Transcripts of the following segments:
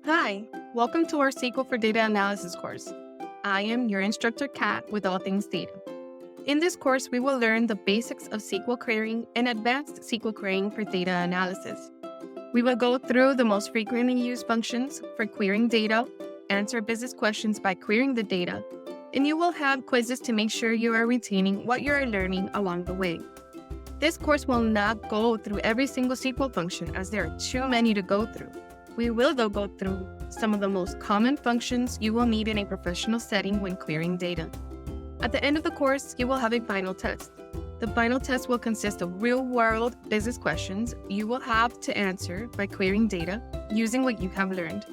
Hi, welcome to our SQL for Data Analysis course. I am your instructor, Kat, with All Things Data. In this course, we will learn the basics of SQL querying and advanced SQL querying for data analysis. We will go through the most frequently used functions for querying data, answer business questions by querying the data, and you will have quizzes to make sure you are retaining what you are learning along the way. This course will not go through every single SQL function as there are too many to go through. We will, though, go through some of the most common functions you will need in a professional setting when querying data. At the end of the course, you will have a final test. The final test will consist of real-world business questions you will have to answer by querying data using what you have learned.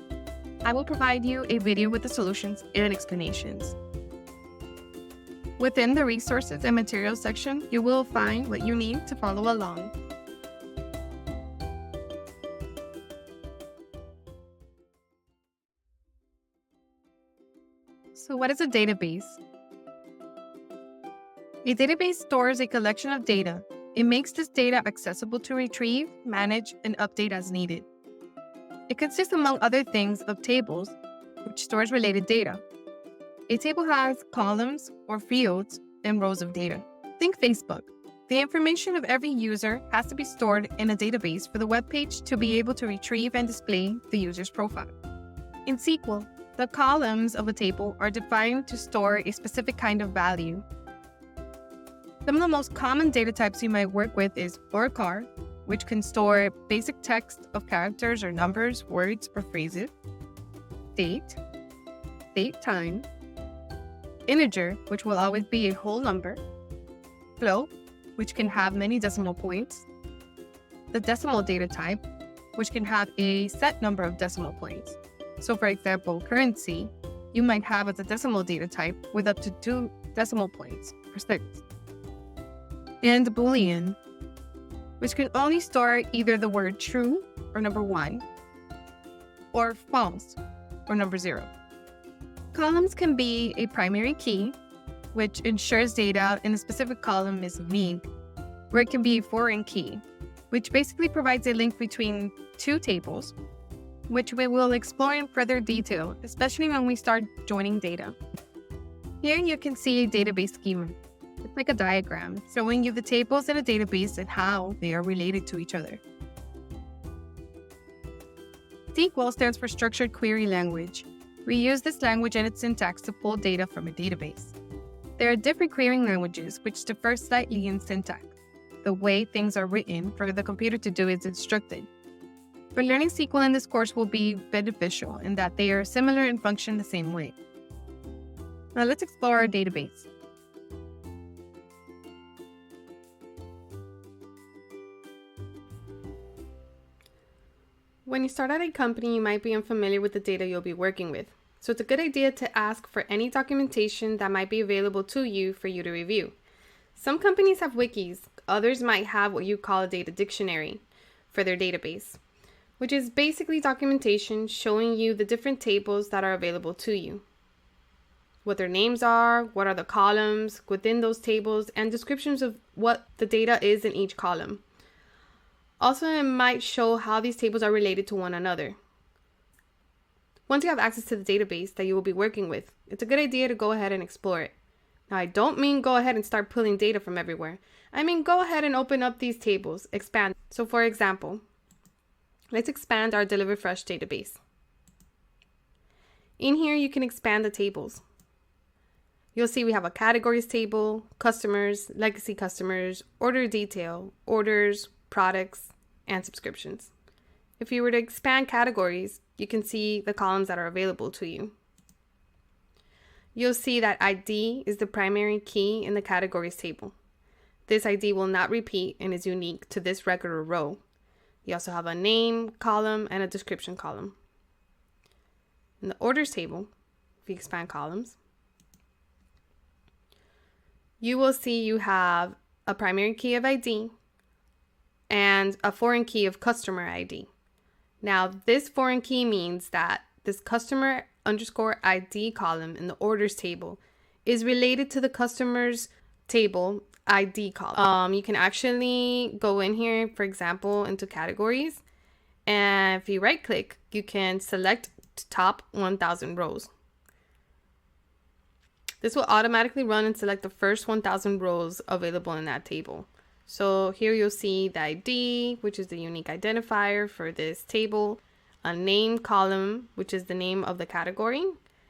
I will provide you a video with the solutions and explanations. Within the resources and materials section, you will find what you need to follow along. So what is a database? A database stores a collection of data. It makes this data accessible to retrieve, manage, and update as needed. It consists, among other things, of tables, which stores related data. A table has columns or fields and rows of data. Think Facebook. The information of every user has to be stored in a database for the web page to be able to retrieve and display the user's profile. In SQL, the columns of a table are defined to store a specific kind of value. Some of the most common data types you might work with is car, which can store basic text of characters or numbers, words, or phrases. Date time. Integer, which will always be a whole number. Float, which can have many decimal points. The decimal data type, which can have a set number of decimal points. So for example, currency, you might have as a decimal data type with up to 2 decimal points per six. And Boolean, which can only store either the word true or number 1, or false or number 0. Columns can be a primary key, which ensures data in a specific column is unique, or it can be a foreign key, which basically provides a link between two tables, which we will explore in further detail, especially when we start joining data. Here you can see a database schema. It's like a diagram showing you the tables in a database and how they are related to each other. SQL stands for Structured Query Language. We use this language and its syntax to pull data from a database. There are different querying languages which differ slightly in syntax. The way things are written for the computer to do is instructed. But learning SQL in this course will be beneficial in that they are similar and function the same way. Now let's explore our database. When you start at a company, you might be unfamiliar with the data you'll be working with. So it's a good idea to ask for any documentation that might be available to you for you to review. Some companies have wikis, others might have what you call a data dictionary for their database, which is basically documentation showing you the different tables that are available to you. What their names are, what are the columns within those tables, and descriptions of what the data is in each column. Also, it might show how these tables are related to one another. Once you have access to the database that you will be working with, it's a good idea to go ahead and explore it. Now, I don't mean go ahead and start pulling data from everywhere. I mean go ahead and open up these tables, expand. So for example, let's expand our Deliver Fresh database. In here, you can expand the tables. You'll see we have a categories table, customers, legacy customers, order detail, orders, products, and subscriptions. If you were to expand categories, you can see the columns that are available to you. You'll see that ID is the primary key in the categories table. This ID will not repeat and is unique to this record or row. You also have a name column and a description column. In the orders table, if you expand columns, you will see you have a primary key of ID and a foreign key of customer ID. Now, this foreign key means that this customer underscore ID column in the orders table is related to the customer's table ID column. You can actually go in here, for example, into categories. And if you right click, you can select to top 1,000 rows. This will automatically run and select the first 1,000 rows available in that table. So here you'll see the ID, which is the unique identifier for this table, a name column, which is the name of the category,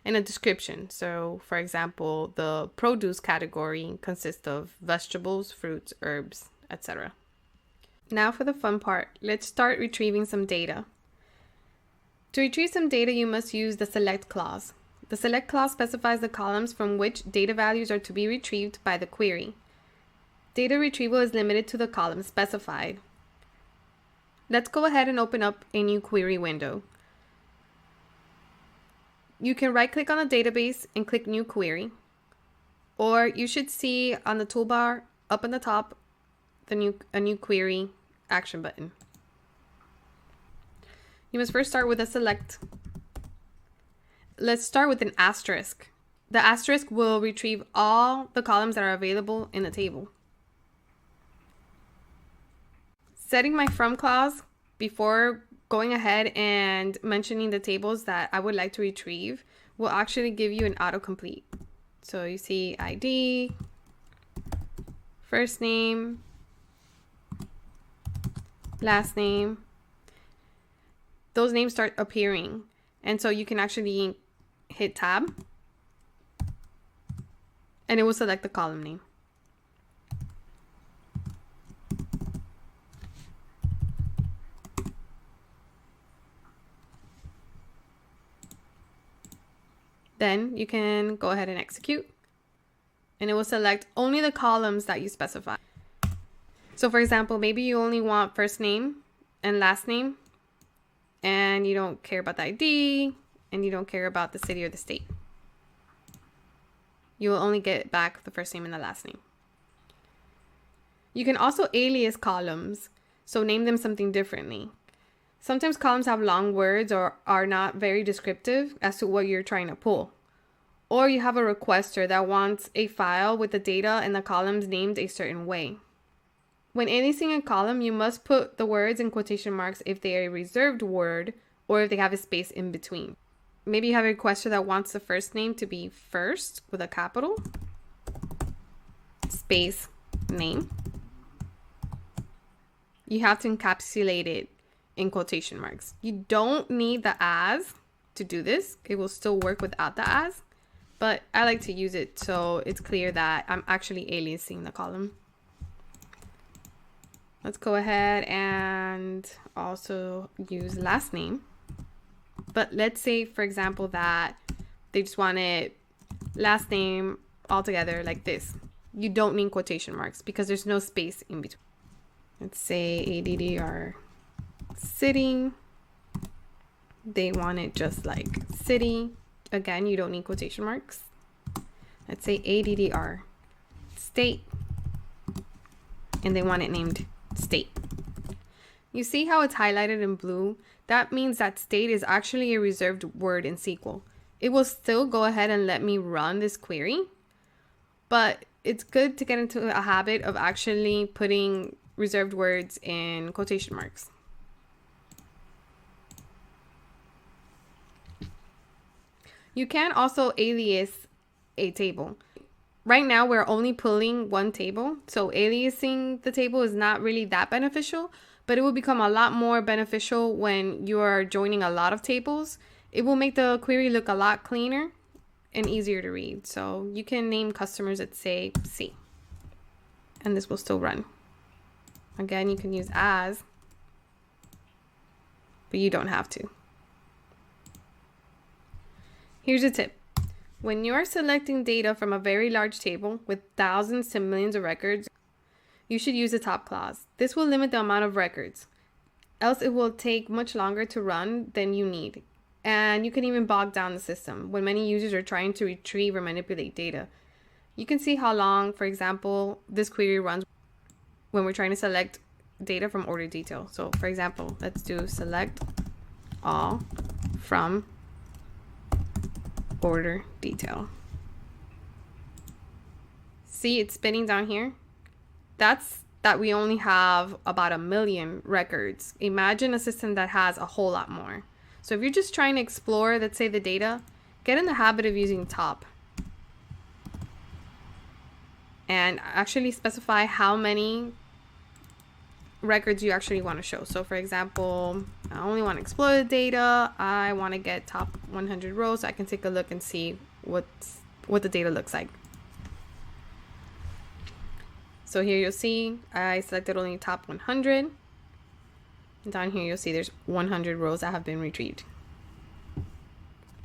and a description. So for example, the produce category consists of vegetables, fruits, herbs, etc. Now for the fun part, let's start retrieving some data. To retrieve some data, you must use the select clause. The select clause specifies the columns from which data values are to be retrieved by the query. Data retrieval is limited to the columns specified. Let's go ahead and open up a new query window. You can right-click on the database and click New Query. Or you should see on the toolbar up in the top a new query action button. You must first start with a select. Let's start with an asterisk. The asterisk will retrieve all the columns that are available in the table. Setting my from clause before going ahead and mentioning the tables that I would like to retrieve will actually give you an autocomplete. So you see ID, first name, last name. Those names start appearing. And so you can actually hit tab and it will select the column name. Then you can go ahead and execute and it will select only the columns that you specify. So for example, maybe you only want first name and last name and you don't care about the ID and you don't care about the city or the state. You will only get back the first name and the last name. You can also alias columns, so name them something differently. Sometimes columns have long words or are not very descriptive as to what you're trying to pull. Or you have a requester that wants a file with the data and the columns named a certain way. When aliasing a column, you must put the words in quotation marks if they are a reserved word or if they have a space in between. Maybe you have a requester that wants the first name to be first with a capital, space, name. You have to encapsulate it in quotation marks. You don't need the as to do this. It will still work without the as, but I like to use it so it's clear that I'm actually aliasing the column. Let's go ahead and also use last name. But let's say, for example, that they just wanted last name all together like this. You don't need quotation marks because there's no space in between. Let's say ADDR city. They want it just like city. Again, you don't need quotation marks. Let's say ADDR state. And they want it named state. You see how it's highlighted in blue? That means that state is actually a reserved word in SQL. It will still go ahead and let me run this query, but it's good to get into a habit of actually putting reserved words in quotation marks. You can also alias a table. Right now, we're only pulling one table, so aliasing the table is not really that beneficial, but it will become a lot more beneficial when you are joining a lot of tables. It will make the query look a lot cleaner and easier to read. So you can name customers at, say, C, and this will still run. Again, you can use as, but you don't have to. Here's a tip. When you are selecting data from a very large table with thousands to millions of records, you should use the top clause. This will limit the amount of records, else it will take much longer to run than you need. And you can even bog down the system when many users are trying to retrieve or manipulate data. You can see how long, for example, this query runs when we're trying to select data from order detail. So for example, let's do select all from order detail. See, it's spinning down here. That's that we only have about 1 million records. Imagine a system that has a whole lot more. So if you're just trying to explore, let's say, the data, get in the habit of using top. And actually specify how many records you actually want to show. So for example, I only want to explore the data. I want to get top 100 rows so I can take a look and see what the data looks like. So here you'll see I selected only top 100. Down here you'll see there's 100 rows that have been retrieved.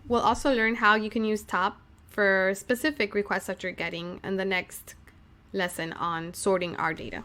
We'll also learn how you can use top for specific requests that you're getting in the next lesson on sorting our data.